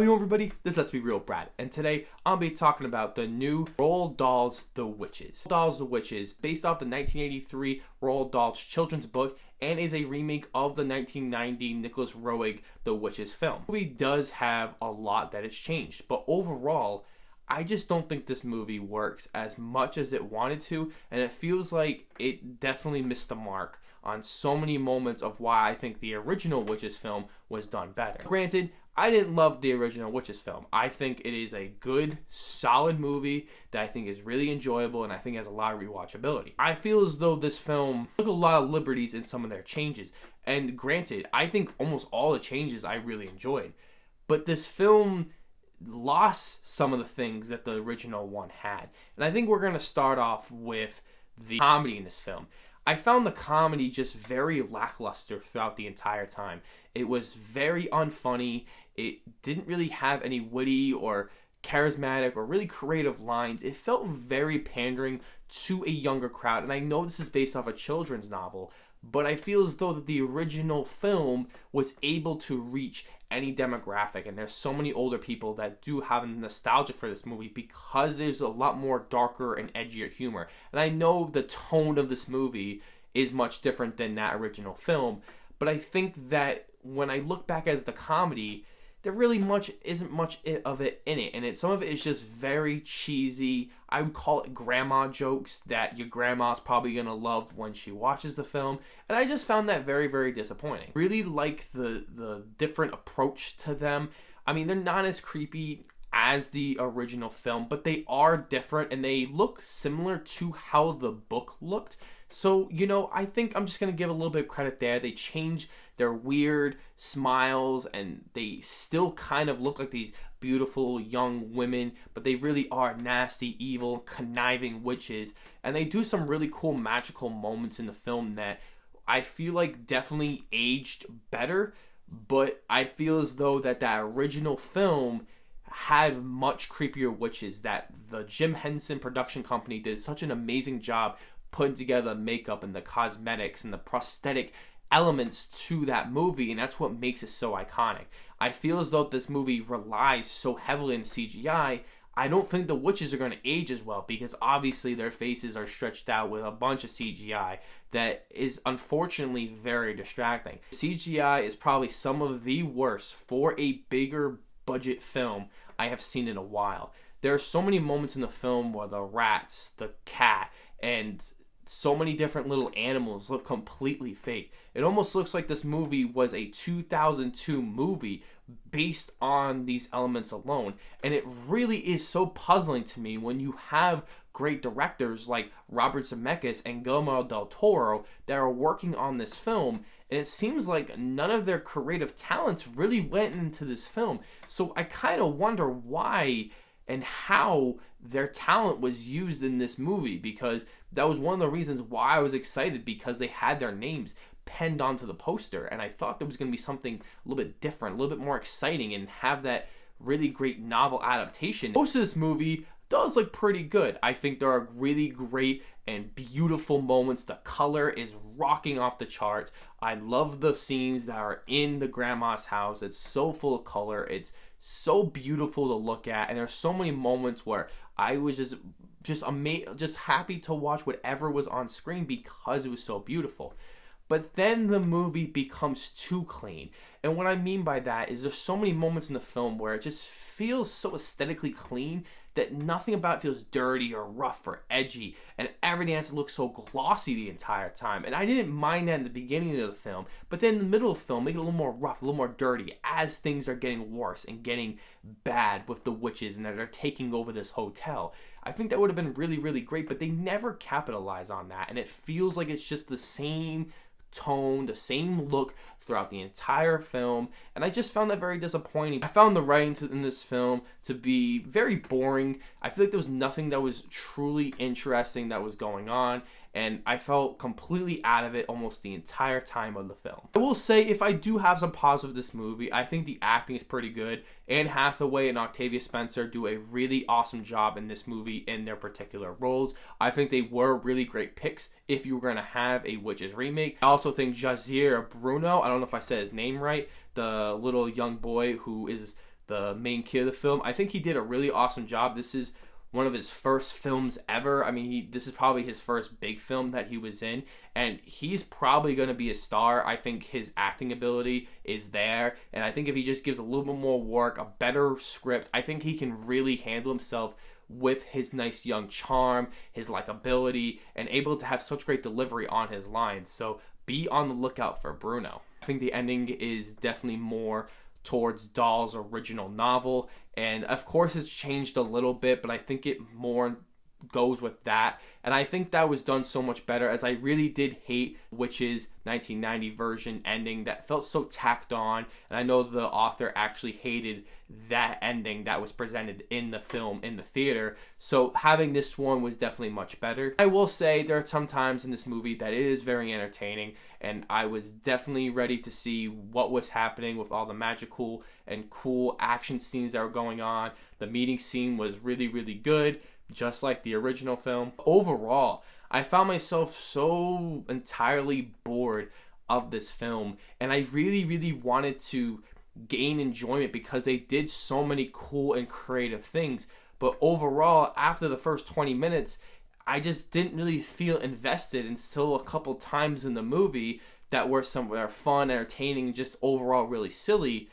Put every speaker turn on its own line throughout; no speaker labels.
Hello everybody, this is Let's Be Real Brad, and today I'll be talking about the new Roald Dahl's The Witches. Roald Dahl's The Witches, based off the 1983 Roald Dahl's children's book, and is a remake of the 1990 Nicholas Roeg The Witches film. The movie does have a lot that has changed, but overall, I just don't think this movie works as much as it wanted to, and it feels like it definitely missed the mark on so many moments of why I think the original Witches film was done better. Granted, I didn't love the original Witches film. I think it is a good, solid movie that I think is really enjoyable and I think has a lot of rewatchability. I feel as though this film took a lot of liberties in some of their changes. And granted, I think almost all the changes I really enjoyed. But this film lost some of the things that the original one had. And I think we're going to start off with the comedy in this film. I found the comedy just very lackluster throughout the entire time. It was very unfunny. It didn't really have any witty or charismatic or really creative lines. It felt very pandering to a younger crowd. And I know this is based off a children's novel, but I feel as though that the original film was able to reach any demographic, and there's so many older people that do have a nostalgia for this movie because there's a lot more darker and edgier humor. And I know the tone of this movie is much different than that original film, but I think that when I look back as the comedy, there really isn't much of it in it, and some of it is just very cheesy. I would call it grandma jokes that your grandma's probably gonna love when she watches the film, and I just found that very, very disappointing. Really like the different approach to them. I mean, they're not as creepy as the original film, but they are different, and they look similar to how the book looked. So, I think I'm just going to give a little bit of credit there. They changed their weird smiles, and they still kind of look like these beautiful young women, but they really are nasty, evil, conniving witches. And they do some really cool magical moments in the film that I feel like definitely aged better, but I feel as though that original film had much creepier witches, that the Jim Henson production company did such an amazing job putting together the makeup and the cosmetics and the prosthetic elements to that movie, and that's what makes it so iconic. I feel as though this movie relies so heavily on CGI. I don't think the witches are going to age as well because obviously their faces are stretched out with a bunch of CGI that is unfortunately very distracting. CGI is probably some of the worst for a bigger budget film I have seen in a while. There are so many moments in the film where the rats, the cat, and so many different little animals look completely fake. It almost looks like this movie was a 2002 movie based on these elements alone. And it really is so puzzling to me when you have great directors like Robert Zemeckis and Guillermo del Toro that are working on this film, and it seems like none of their creative talents really went into this film. So I kind of wonder why and how their talent was used in this movie, because that was one of the reasons why I was excited, because they had their names penned onto the poster, and I thought there was going to be something a little bit different, a little bit more exciting, and have that really great novel adaptation. Most of this movie does look pretty good. I think there are really great and beautiful moments. The color is rocking off the charts. I love the scenes that are in the grandma's house. It's so full of color. It's so beautiful to look at, and there's so many moments where I was just happy to watch whatever was on screen because it was so beautiful. But then the movie becomes too clean. And what I mean by that is there's so many moments in the film where it just feels so aesthetically clean that nothing about it feels dirty or rough or edgy, and everything has to look so glossy the entire time. And I didn't mind that in the beginning of the film, but then in the middle of the film, make it a little more rough, a little more dirty as things are getting worse and getting bad with the witches and that are taking over this hotel. I think that would have been really, really great, but they never capitalize on that, and it feels like it's just the same tone, the same look throughout the entire film, and I just found that very disappointing. I found the writing in this film to be very boring. I feel like there was nothing that was truly interesting that was going on, and I felt completely out of it almost the entire time of the film. I will say, if I do have some positives with this movie, I think the acting is pretty good. Anne Hathaway and Octavia Spencer do a really awesome job in this movie in their particular roles. I think they were really great picks if you were going to have a Witches remake. I also think Jazier Bruno, I don't know if I said his name right, the little young boy who is the main kid of the film. I think he did a really awesome job. This is one of his first films ever. I mean, this is probably his first big film that he was in, and he's probably going to be a star. I think his acting ability is there, and I think if he just gives a little bit more work, a better script, I think he can really handle himself with his nice young charm, his likability, and able to have such great delivery on his lines. So be on the lookout for Bruno. I think the ending is definitely more towards Dahl's original novel, and of course it's changed a little bit, but I think it more goes with that, and I think that was done so much better, as I really did hate Witches 1990 version ending that felt so tacked on, and I know the author actually hated that ending that was presented in the film in the theater, so having this one was definitely much better. I will say there are some times in this movie that it is very entertaining, and I was definitely ready to see what was happening with all the magical and cool action scenes that were going on. The meeting scene was really, really good, just like the original film. Overall, I found myself so entirely bored of this film, and I really, really wanted to gain enjoyment because they did so many cool and creative things. But overall, after the first 20 minutes, I just didn't really feel invested until a couple times in the movie that were fun, entertaining, just overall really silly,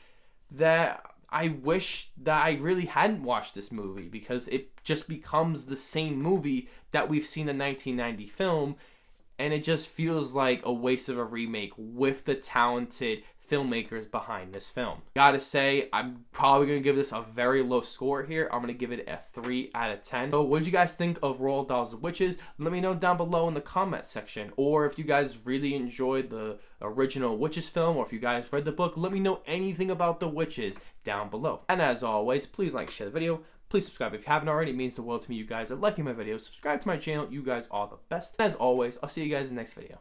that I wish that I really hadn't watched this movie, because it just becomes the same movie that we've seen in 1990 film, and it just feels like a waste of a remake with the talented filmmakers behind this film. Gotta say, I'm probably gonna give this a very low score here. I'm gonna give it a 3 out of 10. So what did you guys think of Roald Dahl's The Witches? Let me know down below in the comment section. Or if you guys really enjoyed the original Witches film, or if you guys read the book, let me know anything about The Witches down below. And as always, please like, share the video. Please subscribe if you haven't already. It means the world to me. You guys are liking my videos. Subscribe to my channel. You guys are the best. And as always, I'll see you guys in the next video.